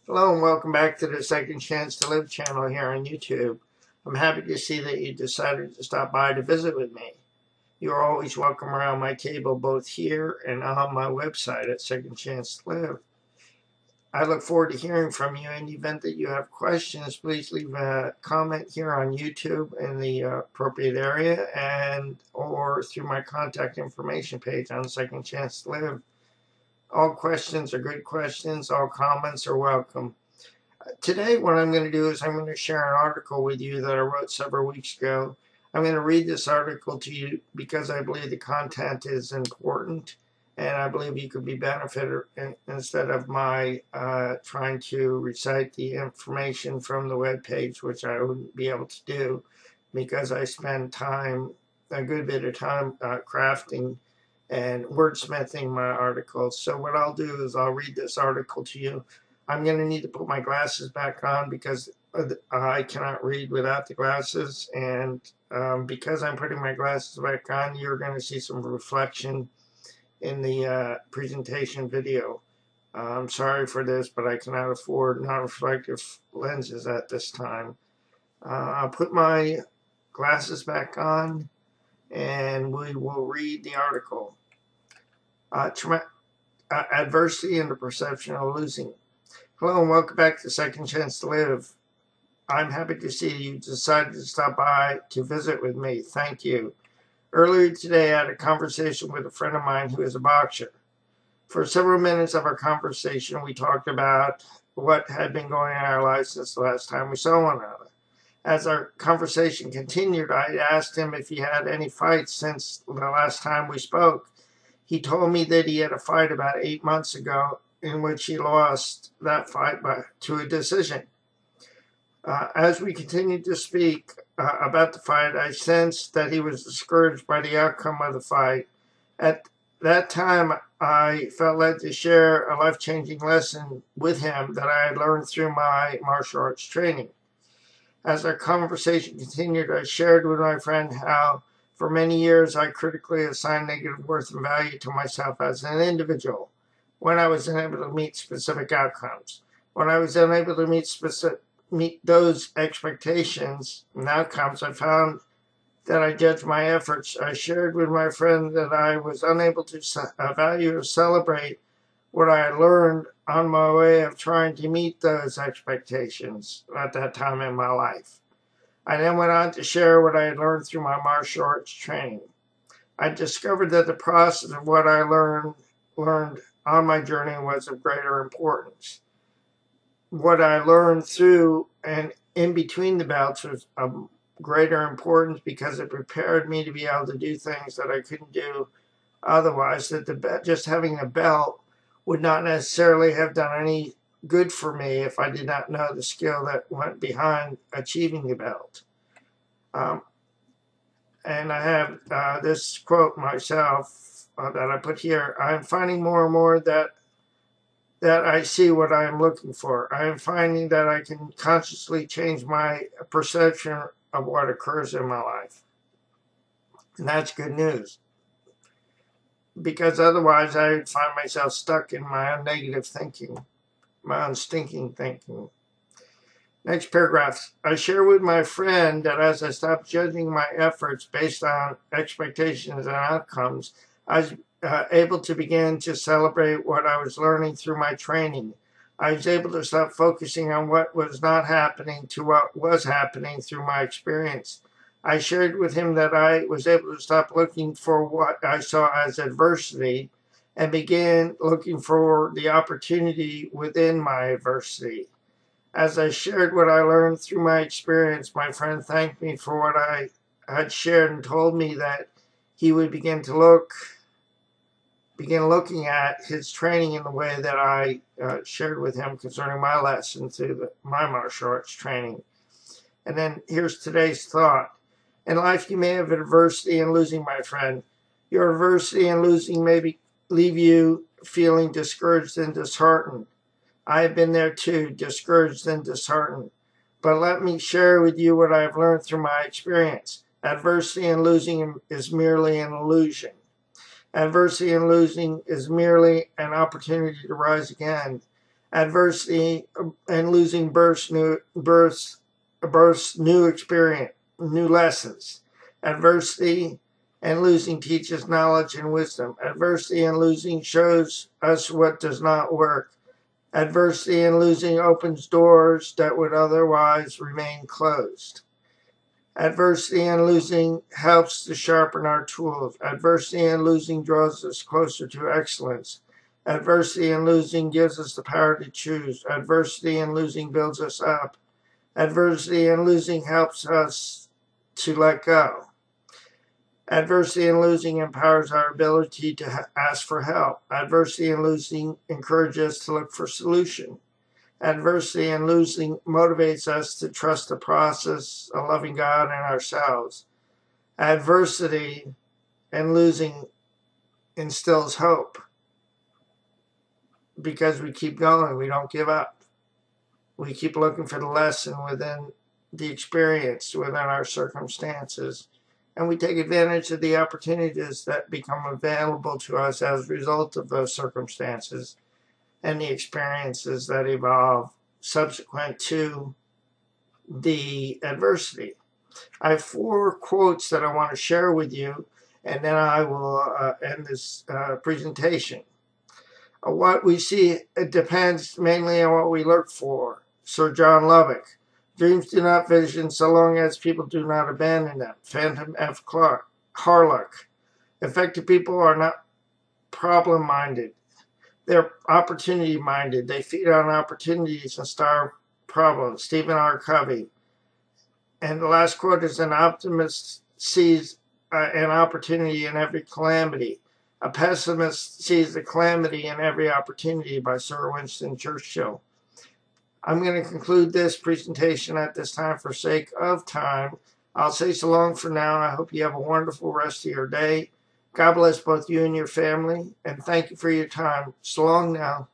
Hello and welcome back to the Second Chance to Live channel here on YouTube. I'm happy to see that you decided to stop by to visit with me. You are always welcome around my table both here and on my website at Second Chance to Live. I look forward to hearing from you. In the event that you have questions, please leave a comment here on YouTube in the appropriate area and or through my contact information page on Second Chance to Live. All questions are good questions. All comments are welcome. Today, what I'm going to do is I'm going to share an article with you that I wrote several weeks ago. I'm going to read this article to you because I believe the content is important and I believe you could be benefited instead of my trying to recite the information from the web page, which I wouldn't be able to do because I spend a good bit of time crafting and wordsmithing my articles. So what I'll do is I'll read this article to you. I'm going to need to put my glasses back on because I cannot read without the glasses, and because I'm putting my glasses back on, you're going to see some reflection in the presentation video. I'm sorry for this, but I cannot afford non-reflective lenses at this time. I'll put my glasses back on and we will read the article. Adversity and the perception of losing. Hello and welcome back to Second Chance to Live. I'm happy to see you decided to stop by to visit with me. Thank you. Earlier today, I had a conversation with a friend of mine who is a boxer. For several minutes of our conversation, we talked about what had been going on in our lives since the last time we saw one another. As our conversation continued, I asked him if he had any fights since the last time we spoke. He told me that he had a fight about 8 months ago in which he lost that fight to a decision. As we continued to speak about the fight, I sensed that he was discouraged by the outcome of the fight. At that time, I felt led to share a life-changing lesson with him that I had learned through my martial arts training. As our conversation continued, I shared with my friend how for many years I critically assigned negative worth and value to myself as an individual when I was unable to meet specific outcomes. When I was unable to meet those expectations and outcomes, I found that I judged my efforts. I shared with my friend that I was unable to value or celebrate what I had learned on my way of trying to meet those expectations at that time in my life. I then went on to share what I had learned through my martial arts training. I discovered that the process of what I learned on my journey was of greater importance. What I learned through and in between the bouts was of greater importance because it prepared me to be able to do things that I couldn't do otherwise, that just having a belt would not necessarily have done any good for me if I did not know the skill that went behind achieving the belt. And I have this quote myself that I put here. I'm finding more and more that I see what I am looking for. I am finding that I can consciously change my perception of what occurs in my life. And that's good news. Because otherwise I would find myself stuck in my own negative thinking, my own stinking thinking. Next paragraph. I share with my friend that as I stopped judging my efforts based on expectations and outcomes, I was able to begin to celebrate what I was learning through my training. I was able to stop focusing on what was not happening to what was happening through my experience. I shared with him that I was able to stop looking for what I saw as adversity and began looking for the opportunity within my adversity. As I shared what I learned through my experience, my friend thanked me for what I had shared and told me that he would begin looking at his training in the way that I shared with him concerning my lesson through my martial arts training. And then here's today's thought. In life, you may have adversity and losing, my friend. Your adversity and losing may leave you feeling discouraged and disheartened. I have been there too, discouraged and disheartened. But let me share with you what I have learned through my experience. Adversity and losing is merely an illusion. Adversity and losing is merely an opportunity to rise again. Adversity and losing births new experience, new lessons. Adversity and losing teaches knowledge and wisdom. Adversity and losing shows us what does not work. Adversity and losing opens doors that would otherwise remain closed. Adversity and losing helps to sharpen our tools. Adversity and losing draws us closer to excellence. Adversity and losing gives us the power to choose. Adversity and losing builds us up. Adversity and losing helps us to let go. Adversity and losing empowers our ability to ask for help. Adversity and losing encourages us to look for solution. Adversity and losing motivates us to trust the process, a loving God, and ourselves. Adversity and losing instills hope because we keep going. We don't give up. We keep looking for the lesson within the experience, within our circumstances. And we take advantage of the opportunities that become available to us as a result of those circumstances and the experiences that evolve subsequent to the adversity. I have 4 quotes that I want to share with you, and then I will end this presentation. What we see, it depends mainly on what we look for. Sir John Lubbock. Dreams do not vision so long as people do not abandon them. Phantom F. Harlock. Effective people are not problem-minded. They're opportunity-minded. They feed on opportunities and starve problems. Stephen R. Covey. And the last quote is, an optimist sees an opportunity in every calamity. A pessimist sees the calamity in every opportunity, by Sir Winston Churchill. I'm going to conclude this presentation at this time for sake of time. I'll say so long for now. I hope you have a wonderful rest of your day. God bless both you and your family, and thank you for your time. So long now.